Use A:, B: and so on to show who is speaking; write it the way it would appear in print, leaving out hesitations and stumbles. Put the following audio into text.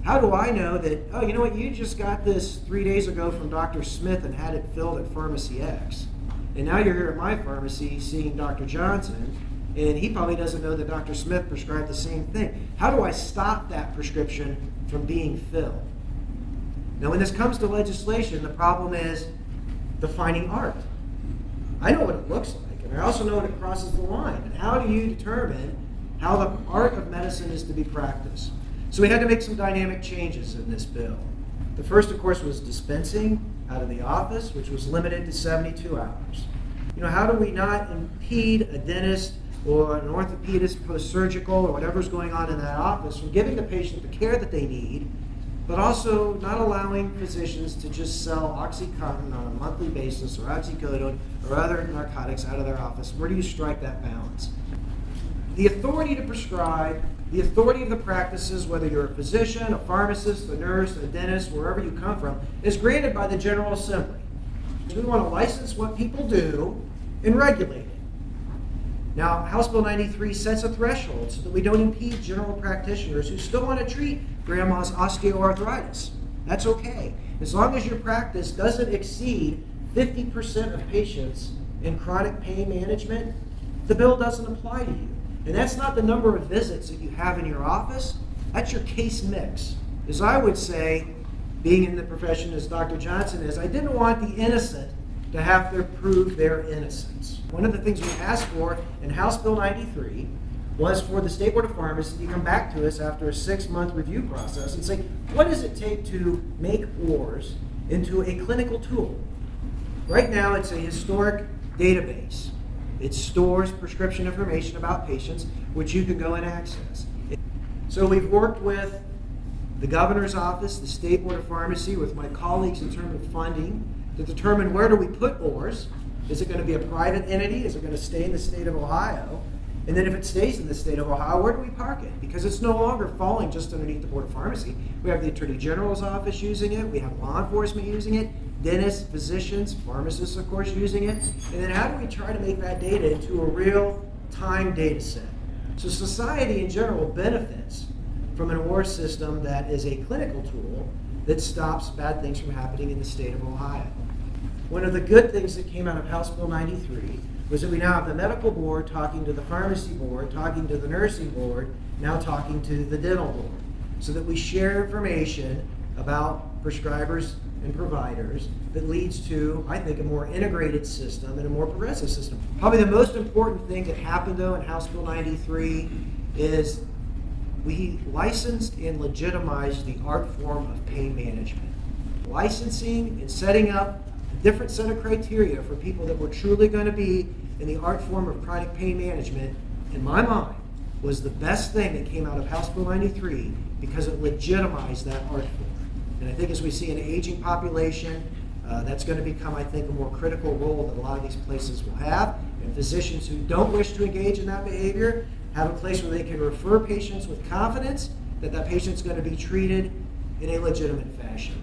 A: How do I know that, oh, you know what, you just got this 3 days ago from Dr. Smith and had it filled at Pharmacy X. And now you're here at my pharmacy seeing Dr. Johnson, and he probably doesn't know that Dr. Smith prescribed the same thing. How do I stop that prescription from being filled? Now, when this comes to legislation, the problem is defining art. I know what it looks like, and I also know when it crosses the line. And how do you determine how the art of medicine is to be practiced? So we had to make some dynamic changes in this bill. The first, of course, was dispensing out of the office, which was limited to 72 hours. You know, how do we not impede a dentist or an orthopedist, post-surgical, or whatever's going on in that office from giving the patient the care that they need, but also not allowing physicians to just sell OxyContin on a monthly basis or oxycodone or other narcotics out of their office? Where do you strike that balance? The authority to prescribe, the authority of the practices, whether you're a physician, a pharmacist, a nurse, a dentist, wherever you come from, is granted by the General Assembly. We want to license what people do and regulate it. Now, House Bill 93 sets a threshold so that we don't impede general practitioners who still want to treat grandma's osteoarthritis. That's okay. As long as your practice doesn't exceed 50% of patients in chronic pain management, the bill doesn't apply to you. And that's not the number of visits that you have in your office. That's your case mix. As I would say, being in the profession as Dr. Johnson is, I didn't want the innocent to have to prove their innocence. One of the things we asked for in House Bill 93 was for the State Board of Pharmacy to come back to us after a 6-month review process and say, what does it take to make OARRS into a clinical tool? Right now, it's a historic database. It stores prescription information about patients, which you can go and access. So we've worked with the governor's office, the State Board of Pharmacy, with my colleagues in terms of funding to determine where do we put OARRS. Is it going to be a private entity? Is it going to stay in the state of Ohio? And then if it stays in the state of Ohio, where do we park it? Because it's no longer falling just underneath the Board of Pharmacy. We have the Attorney General's office using it. We have law enforcement using it. Dentists, physicians, pharmacists, of course, using it. And then how do we try to make that data into a real-time data set? So society in general benefits from an OARRS system that is a clinical tool that stops bad things from happening in the state of Ohio. One of the good things that came out of House Bill 93 was that we now have the medical board talking to the pharmacy board, talking to the nursing board, now talking to the dental board, so that we share information about prescribers and providers that leads to, I think, a more integrated system and a more progressive system. Probably the most important thing that happened, though, in House Bill 93 is we licensed and legitimized the art form of pain management. Licensing and setting up a different set of criteria for people that were truly going to be in the art form of chronic pain management, in my mind, was the best thing that came out of House Bill 93 because it legitimized that art form. And I think as we see an aging population, that's going to become, I think, a more critical role that a lot of these places will have. And physicians who don't wish to engage in that behavior have a place where they can refer patients with confidence that that patient's going to be treated in a legitimate fashion.